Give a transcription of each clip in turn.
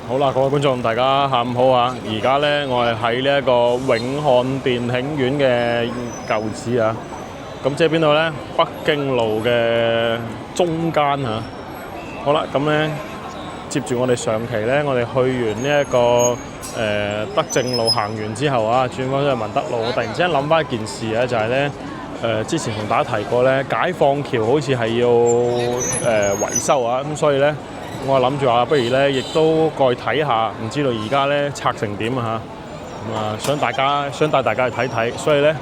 好啦，各位觀眾，大家下午好啊！而家呢，我係喺呢一個永漢電慶院嘅舊址啊。咁即係邊度呢？北京路嘅中間啊。好啦，咁呢，接住我哋上期呢，我哋去完呢、一個德政路行完之後啊，轉翻去文德路，我突然之間諗翻一件事啊，就係呢。之前同大家提過呢，解放橋好似係要維修啊，咁所以呢，我諗住話，不如呢亦都過去睇下，唔知道而家呢拆成點啊嚇，咁啊想帶大家去睇睇，所以呢，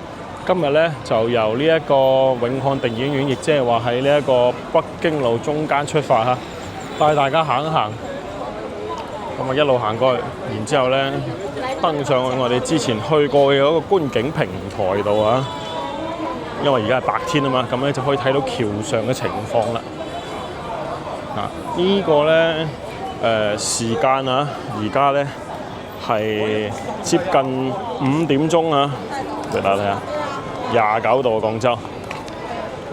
今日呢就由呢一個永漢電影院，亦即係話喺呢一個北京路中間出發嚇，帶大家行一行，咁啊一路行過去，然之後呢登上去我哋之前去過嘅嗰個觀景平台度啊。因為而家係白天啊嘛，咁咧就可以睇到橋上嘅情況啦。呢個咧時間啊，而家咧係接近5點鐘啊，俾大家睇下，29度嘅廣州。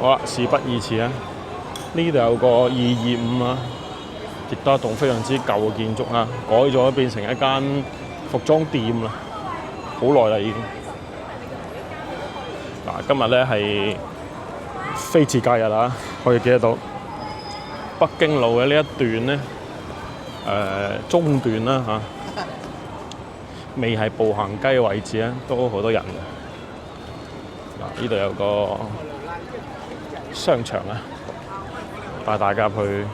好啦，事不宜遲啊，呢度有個225啊，亦都係一棟非常之舊嘅建築啊，改咗變成一間服裝店啦，好耐啦已經。今日咧係非節假日啊，可以見得到北京路嘅呢一段咧，中段啦嚇，未係步行街嘅位置咧，都好多人嘅。呢度有個商場啊，帶大家去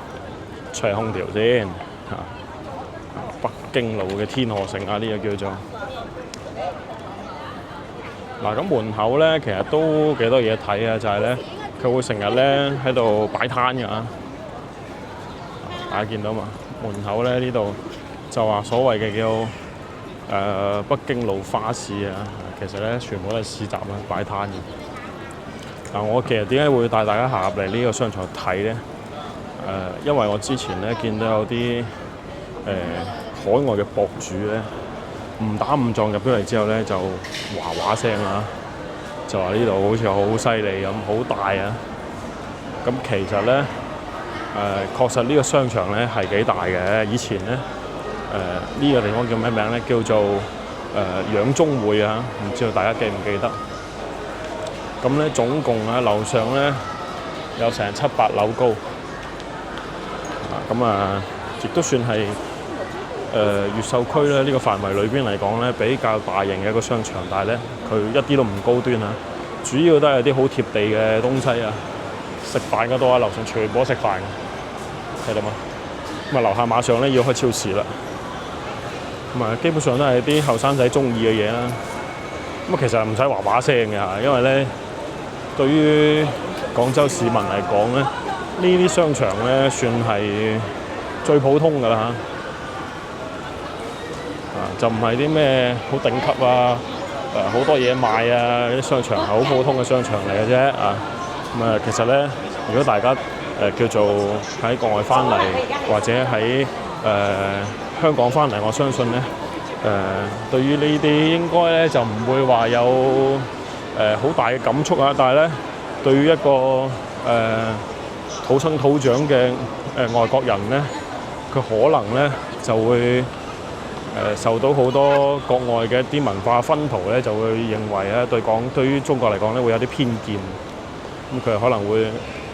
吹空調先嚇。北京路嘅天河城啊，呢個叫做。嗱，咁門口咧其實都幾多嘢睇啊，就係咧佢會成日咧喺度擺攤㗎，大家見到嘛？門口咧呢度就話所謂嘅叫北京路花市啊，其實咧全部都係市集啦，擺攤嘅。嗱，我其實點解會帶大家行入嚟呢個商場睇咧？因為我之前咧見到有啲海外嘅博主咧。誤打誤撞入咗嚟之後咧，就嘩聲啊，就話呢度好似好犀利咁，好大啊！咁其實咧，確實呢個商場咧係幾大嘅。以前咧，呢個地方叫咩名咧？叫做養中會啊，唔知道大家記唔記得？咁咧總共啊樓上咧有成7、8樓高，咁啊亦都算係。越秀區咧呢個範圍裏邊嚟講咧比較大型嘅一個商場，但係咧佢一啲都唔高端啊，主要都係啲好貼地嘅東西啊。食飯嘅多啊，樓上全部都食飯嘅，睇到嘛？咁啊樓下馬上咧要開超市啦，咁啊基本上都係啲後生仔中意嘅嘢啦。咁啊其實唔使嘩聲嘅嚇，因為咧對於廣州市民嚟講咧，呢啲商場咧算係最普通㗎啦嚇。就唔係啲咩好頂級啊，好多嘢賣啊，啲商場係好普通嘅商場嚟嘅啫啊。咁啊，其實咧，如果大家叫做喺國外翻嚟，或者喺香港翻嚟，我相信咧對於呢啲應該咧就唔會話有好大嘅感觸啊。但係咧，對於一個土生土長嘅外國人咧，佢可能咧就會受到好多國外嘅一啲文化薰陶咧，就會認為咧對於中國嚟講咧會有啲偏見，咁佢可能會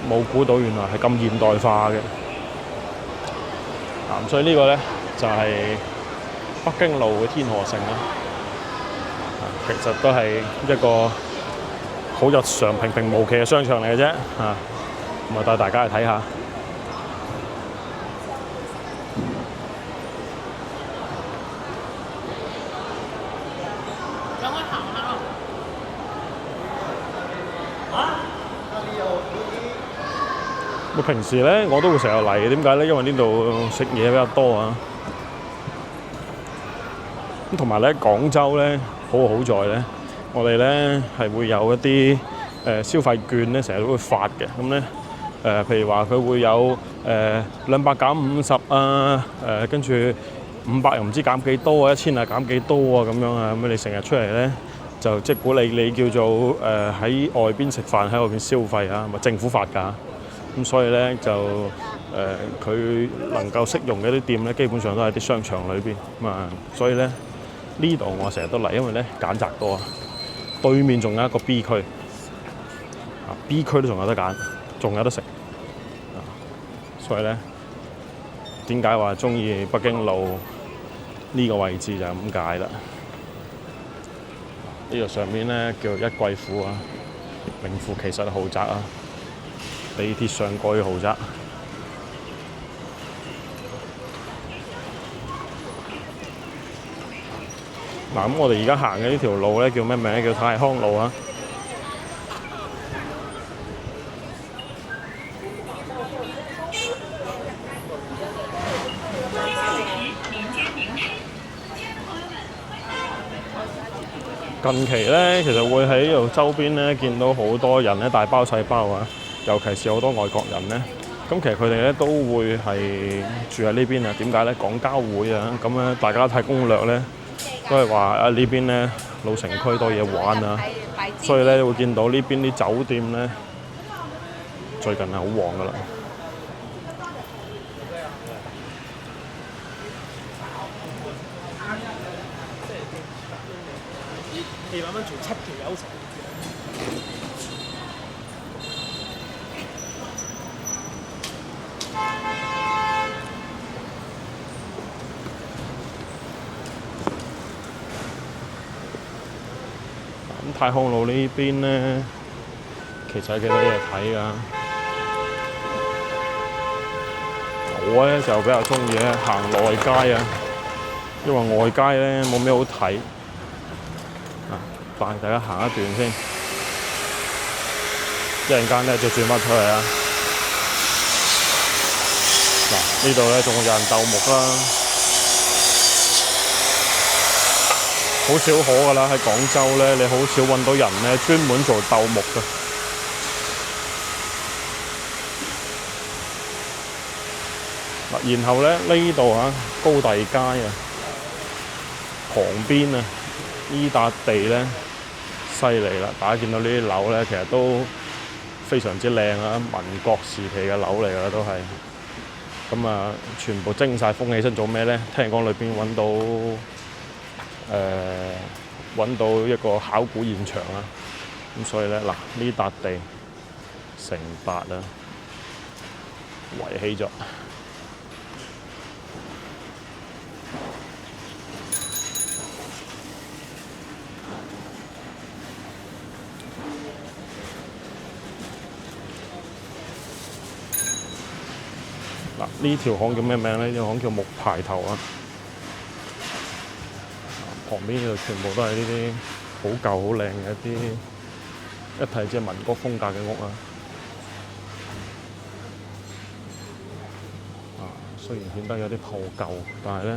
冇估到原來係咁現代化嘅。咁所以呢個咧就係北京路嘅天河城啦。其實都係一個好日常平平無奇嘅商場嚟嘅啫嚇，咁啊帶大家去睇下。平時咧我都會成日嚟嘅，點解咧？因為呢度食嘢比較多啊。咁同埋咧，廣州咧好在咧，我哋咧係會有一啲消費券咧，成日都會發嘅。咁咧譬如話佢會有200減50啊，跟住500又唔知減幾多啊，1000又減幾多啊咁樣啊。咁你成日出嚟咧，就即係鼓勵你叫做喺外邊食飯，喺外邊消費啊，咪政府發㗎。咁所以咧就佢能夠適用嘅啲店咧，基本上都喺啲商場裏邊咁啊，所以咧呢度我成日都嚟，因為咧揀擇多啊。對面仲有一個 B 區啊，B 區都仲有得揀，仲有得食啊，所以咧點解話中意北京路呢個位置就係咁解啦。呢度上面咧叫一貴府啊，名副其實嘅豪宅啊，地鐵上蓋嘅豪宅。嗱，咁我哋而家行嘅呢條路咧叫咩名？叫泰康路啊。近期咧，其實會喺呢度周邊咧見到好多人咧大包細包啊，尤其是好多外國人咧。咁其實佢哋咧都會係住喺呢邊啊。點解咧？廣交會啊，咁咧大家睇攻略咧都係話啊呢邊咧老城區多嘢玩啊，所以咧會見到呢邊啲酒店咧最近係好旺噶啦。你慢慢做7條友程。咁泰康路呢邊咧，其實有幾多嘢睇㗎。我咧就比較中意咧行內街啊，因為外街咧冇咩好睇。帶大家行一段先，一陣間咧就轉翻出嚟啊！嗱，呢度咧仲有人鬥木啦，好少可㗎啦。喺廣州咧，你好少揾到人咧專門做鬥木嘅。嗱，然後咧呢度啊，高第街啊，旁邊啊，呢笪地咧。犀利啦！大家見到呢啲樓咧，其實都非常之靚啊，民國時期嘅樓嚟㗎都係。咁啊，全部蒸晒封起身做咩咧？聽講裏邊揾到一個考古現場啊！咁所以咧，嗱呢笪地成8啊，圍起咗。嗱，呢條巷叫咩名咧？呢條巷叫木牌頭啊。旁邊呢度全部都係呢啲好舊好靚嘅一睇即係民國風格嘅屋啊。雖然顯得有啲破舊，但係咧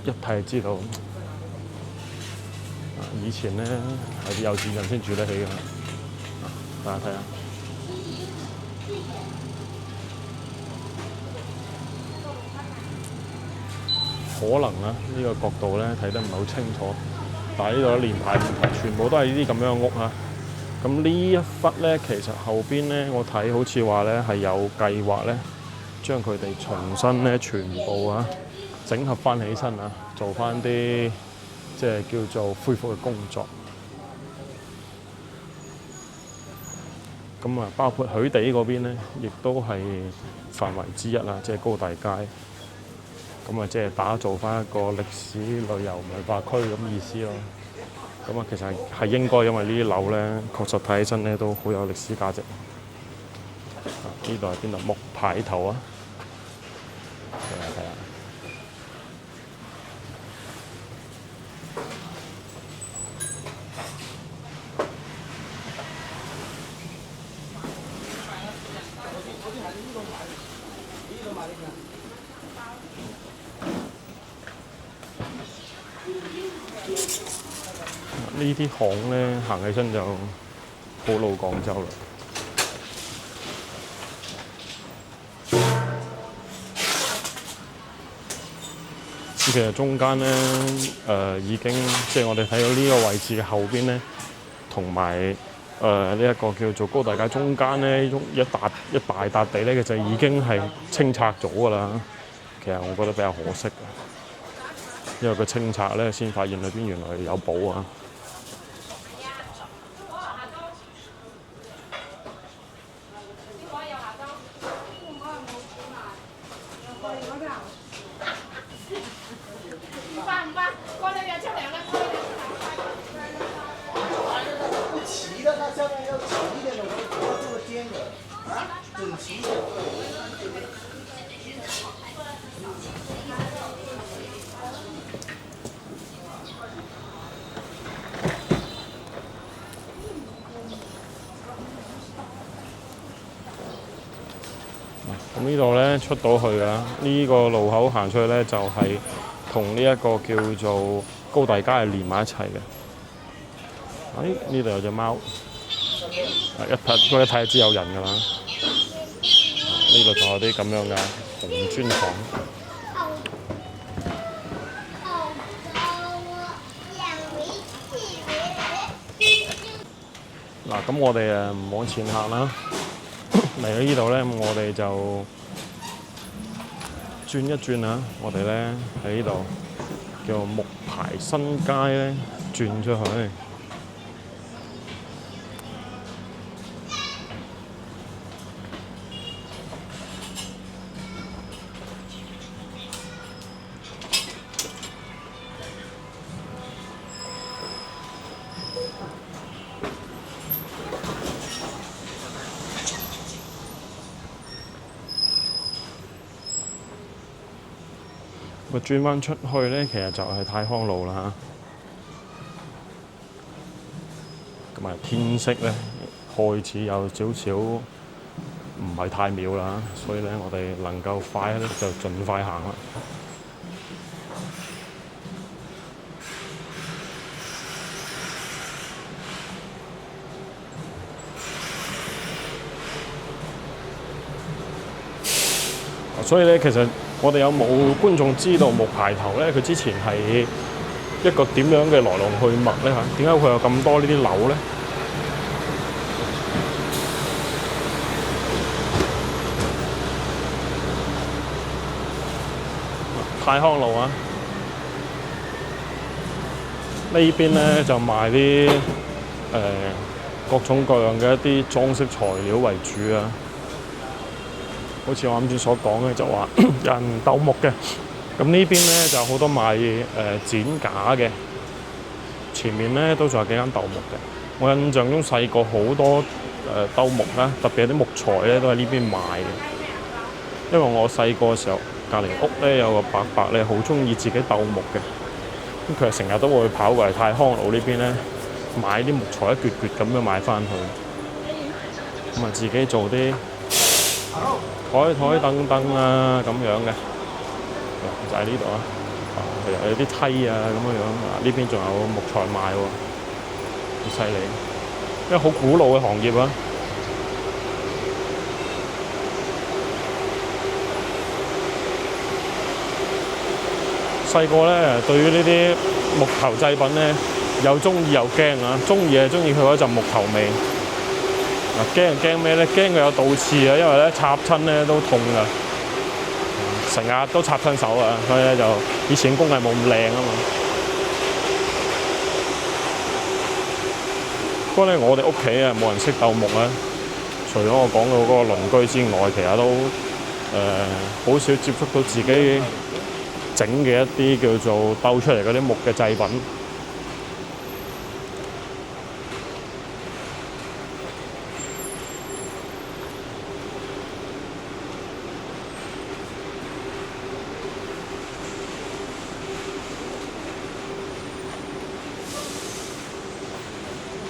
一睇就知道，以前咧係啲有錢人先住得起㗎。大家睇下。可能啊，呢個角度咧睇得唔係好清楚，但係呢度連排全部都係呢啲咁樣嘅屋啊。咁呢一忽咧，其實後邊咧，我睇好似話咧係有計劃咧，將佢哋重新咧全部啊整合翻起身啊，做翻啲即係叫做恢復嘅工作。咁啊，包括許地嗰邊咧，亦都係範圍之一啦，即係高第街。咁啊，即係打造翻一個歷史旅遊文化區咁意思咯。咁啊，其實係應該，因為呢啲樓咧，確實睇起身咧都好有歷史價值。呢度係邊度？木牌頭啊！睇下睇下。呢啲巷咧行起身就好老廣州啦。其實中間咧已經即係我哋睇到呢個位置嘅後邊咧，同埋呢一個叫做高大街中間咧，一大笪地咧，其實已經係清拆咗㗎啦。其實我覺得比較可惜嘅，因為佢清拆咧，先發現裏邊原來有寶啊！咁呢度咧出到去啊，呢個路口行出去咧就係同呢一個叫做高大街係連埋一齊嘅。呢度有隻貓，一睇就知有人㗎啦。呢度仲有啲咁樣嘅紅磚廠。嗱，咁我哋唔往前行啦。嚟到呢度咧，我哋就轉一轉啊！我哋咧喺呢度叫木牌新街咧轉出去。轉彎出去咧，其實就係泰康路啦嚇。咁啊，天色咧開始有少少唔係太妙啦，所以咧我哋能夠快咧就盡快行啦。所以咧，其實我哋有冇觀眾知道木牌頭咧？佢之前係一個點樣嘅來龍去脈咧嚇？點解佢有咁多呢啲樓咧？泰康路啊，呢邊咧就賣啲各種各樣嘅一啲裝飾材料為主啊。好似我啱先所講嘅，就話有人鬥木嘅。咁呢邊咧就好多賣剪架嘅，前面咧都仲有幾間鬥木嘅。我印象中細個好多鬥木啦，特別係啲木材咧都喺呢邊賣嘅。因為我細個嘅時候，隔離屋咧有個伯伯咧好中意自己鬥木嘅，咁佢成日都會跑過嚟泰康路呢邊咧買啲木材一撅撅咁樣買翻去，咁啊自己做啲台凳凳啊咁樣嘅，就喺呢度啊，有啲梯啊咁樣樣。呢邊仲有木材賣喎，好犀利，因為好古老嘅行業啊。細個咧對於呢啲木頭製品咧又中意又驚啊！中意係中意佢嗰陣木頭味。驚咩咧？驚佢有倒刺啊！因為咧插親咧都痛噶，成日都插親手啊！所以咧就以前工藝冇咁靚啊嘛。不過咧，我哋屋企啊冇人識鬥木啊，除咗我講到嗰個鄰居之外，其實都好少接觸到自己整嘅一啲叫做鬥出嚟嗰啲木嘅製品。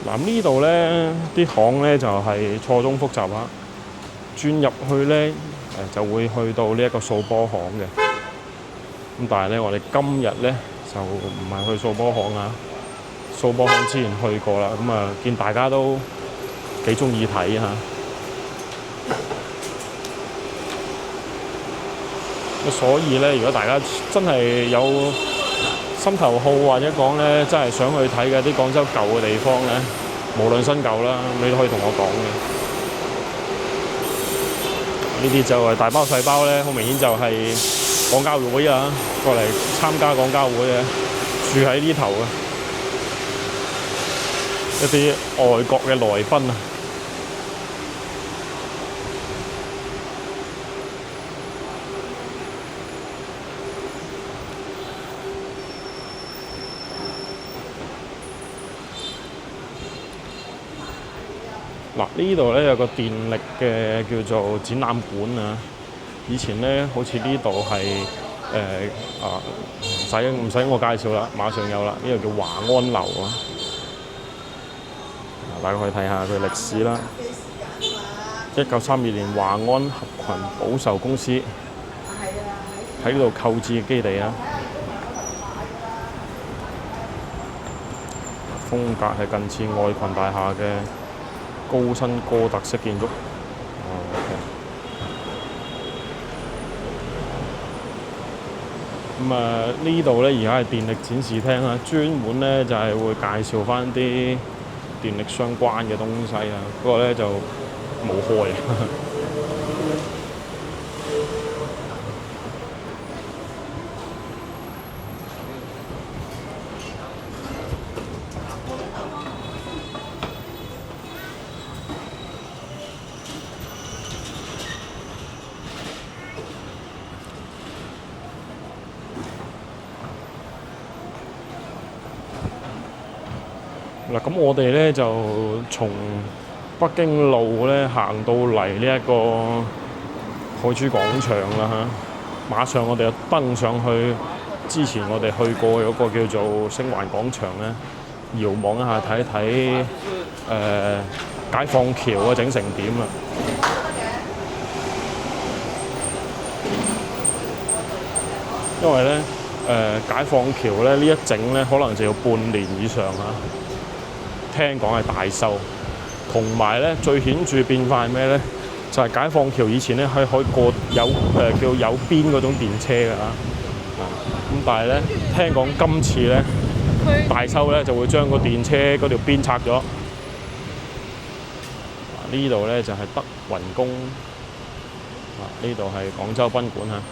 嗱，呢度咧啲巷咧就係錯綜複雜啦。轉入去咧就會去到呢一個掃波巷嘅。咁但係咧，我哋今日咧就唔係去掃波巷啊。掃波巷之前去過啦，咁啊見大家都幾中意睇嚇。所以咧，如果大家真係有心頭好或者講咧，真係想去睇嘅啲廣州舊嘅地方咧，無論新舊啦，你都可以同我講嘅。呢啲就係大包細包咧，好明顯就係廣交會啊，過嚟參加廣交會嘅，住喺呢頭嘅一啲外國嘅來賓啊。嗱，呢度咧有個電力嘅叫做展覽館啊。以前咧好似呢度係唔使我介紹啦，馬上有啦。呢度叫華安樓啊。大家可以睇下佢歷史啦。1932年華安合群保售公司喺呢度購置嘅基地啊。風格係近似愛群大廈嘅高新哥特式建築。咁呢度咧而家係電力展示廳啊，專門咧就係會介紹翻啲電力相關嘅東西啊。不過咧就冇開。嗱，咁我哋咧就從北京路咧行到嚟呢一個海珠廣場啦嚇，馬上我哋就登上去之前我哋去過嗰個叫做星環廣場咧，遙望一下睇睇解放橋啊整成點啦。因為咧解放橋咧呢一整咧可能就要半年以上啊。聽講係大修，同埋咧最顯著變化係咩咧？就係解放橋以前咧係可以過有叫有邊嗰種電車㗎啦。咁但係咧聽講今次咧大修咧就會將個電車嗰條邊拆咗。呢度咧就係德雲宮，呢度係廣州賓館啊。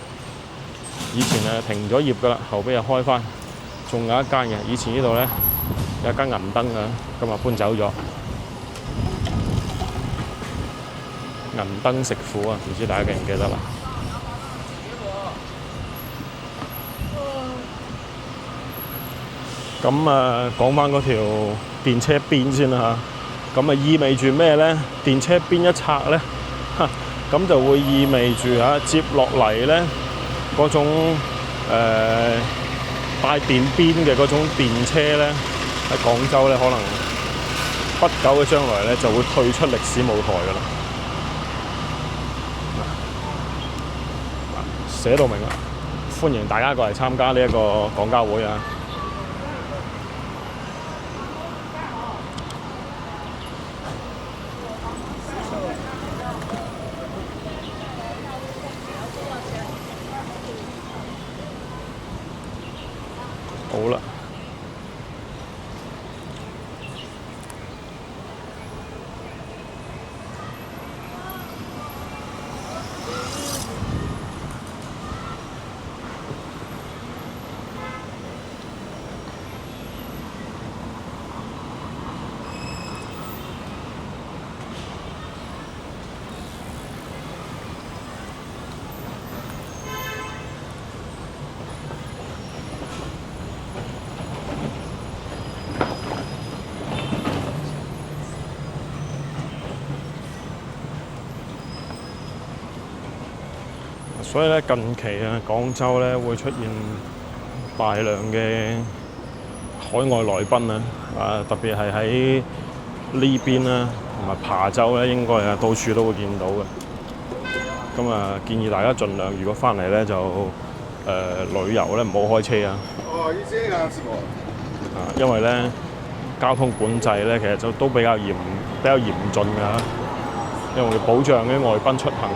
以前停咗業㗎啦，後尾又開返，仲有一間嘅。以前呢度咧有一間銀燈啊，今日搬走咗。銀燈食府啊，唔知大家記唔記得啦？咁講翻嗰條電車邊先啦嚇。咁意味住咩咧？電車邊一拆咧，咁就會意味住接落嚟咧嗰種帶電邊嘅嗰種電車咧，喺廣州咧可能不久嘅將來咧就會退出歷史舞台㗎啦。寫到明啦，歡迎大家過嚟參加呢一個廣交會啊！好啦。所以咧，近期廣州咧會出現大量嘅海外來賓特別係喺呢邊啦，同埋琶洲咧，應該到處都會見到嘅。咁建議大家盡量，如果翻嚟咧就旅遊咧唔好開車啊。因為咧交通管制咧其實就都比較嚴峻㗎，因為保障啲外賓出行。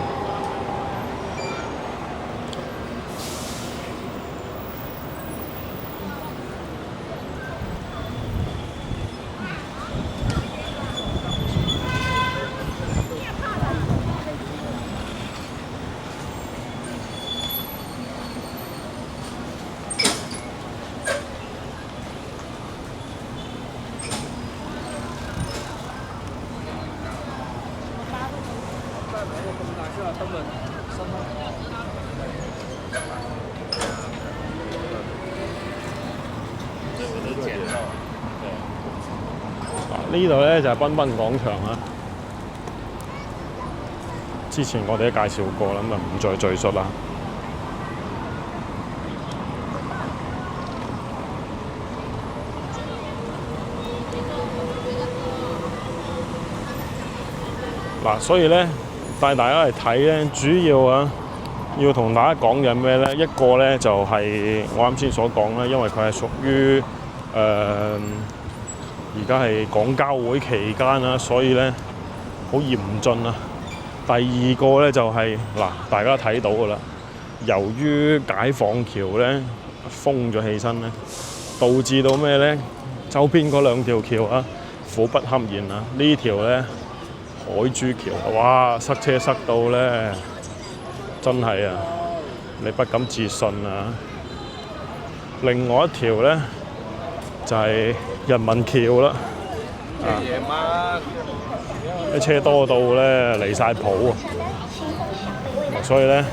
呢度咧就係彬彬廣場啊。之前我哋都介紹過啦，咁啊唔再贅述啦。嗱，所以咧帶大家嚟睇咧，主要啊要同大家講嘅咩咧？一個咧就係我啱先所講啦，因為佢係屬於而家係廣交會期間啦，所以咧好嚴峻啊。第二個咧就係大家睇到㗎啦，由於解放橋咧封咗起身咧，導致到咩咧？周邊嗰兩條橋啊苦不堪言啊！呢條咧海珠橋，哇塞車塞到咧，真係啊，你不敢置信啊！另外一條咧就係人民橋啦，夜晚啲車多到咧離晒譜啊！所以咧，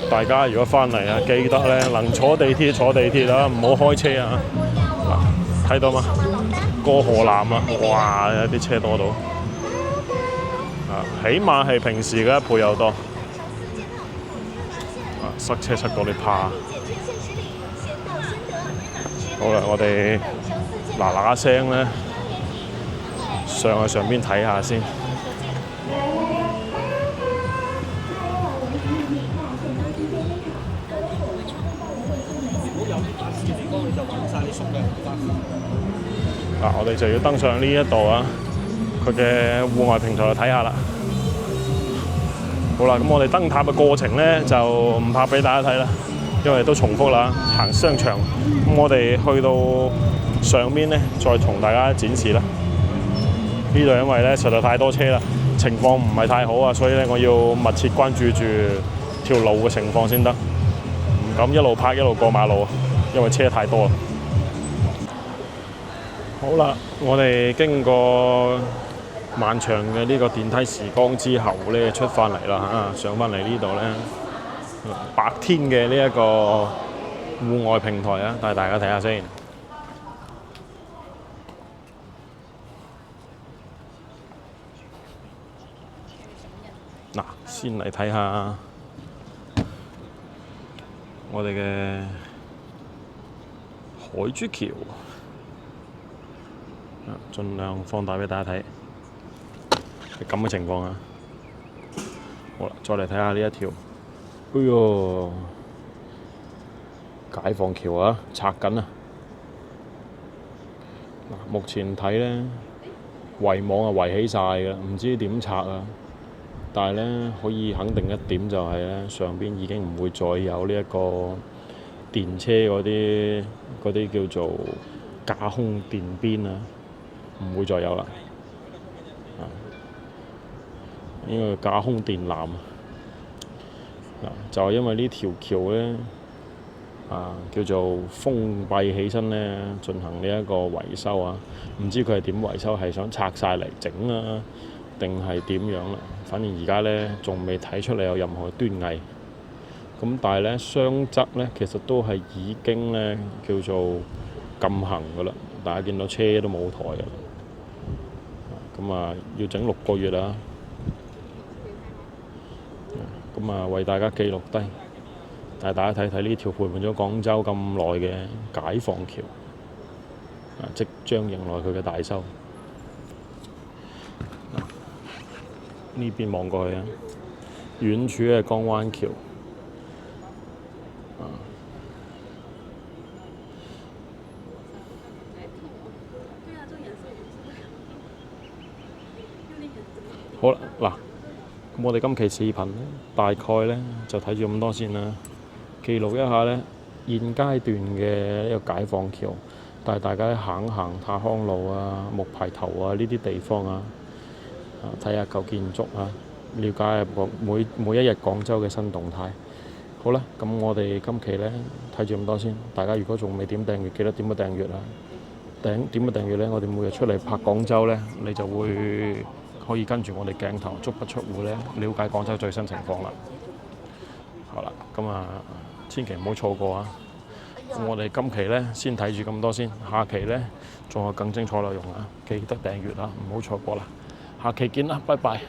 大家如果翻嚟啊，記得咧能坐地鐵坐地鐵啊，唔好開車啊！睇到嘛？過河南啊，哇！啲車多到起碼係平時嘅1倍有多。塞車塞到你怕。好啦，我哋嗱聲咧上去上邊睇下先。我哋就要登上呢一度啊，佢嘅戶外平台去睇下啦。好啦，咁我哋登塔嘅過程咧就唔怕俾大家睇啦，因為都重複啦，行商場。咁我哋去到上面咧，再同大家展示啦。呢度因為咧實在太多車啦，情況唔係太好啊，所以咧我要密切關注住條路嘅情況先得，唔敢一路拍一路過馬路啊，因為車太多啦。好啦，我哋經過漫長嘅呢個電梯時光之後咧，出翻嚟啦上翻嚟呢度咧，白天嘅呢一個戶外平台啊，帶大家睇下先。先嚟睇下我哋嘅海珠橋，盡量放大俾大家睇，係咁嘅情況啊！好啦，再嚟睇下呢一條，哎呦，解放橋啊，拆緊啊！目前睇咧，圍網啊圍起晒㗎，唔知點拆啊！但係咧，可以肯定一點就係咧，上邊已經唔會再有呢一個電車嗰啲叫做架空電邊啊，唔會再有啦。呢個架空電纜就係因為呢條橋咧叫做封閉起身咧，進行呢一個維修啊。唔知佢係點維修，係想拆晒嚟整啊，定係點樣啦？反正而家咧仲未睇出嚟有任何端倪。咁但係咧，雙側咧其實都係已經咧叫做禁行㗎啦。大家見到車都冇台㗎。咁要整6個月啊。咁為大家記錄低，帶大家睇睇呢條陪伴咗廣州咁耐嘅解放橋，即將迎來佢嘅大修。呢邊望過去啊，遠處係江灣橋。好啦，咁我哋今期視頻咧，大概咧就睇住咁多先啦。記錄一下咧現階段嘅呢個解放橋，帶大家行行泰康路啊、木牌頭啊呢啲地方啊。睇下舊建築啊，了解每一日廣州嘅新動態。好啦，咁我哋今期咧睇住咁多先。大家如果仲未點訂閱，記得點個訂閱啊！點個訂閱咧，我哋每日出嚟拍廣州咧，你就會可以跟住我哋鏡頭足不出戶咧，了解廣州最新情況啦。好啦，咁千祈唔好錯過啊！咁我哋今期咧先睇住咁多先，下期咧仲有更精彩內容啊！記得訂閱啦，唔好錯過啦！下期見啦，拜拜。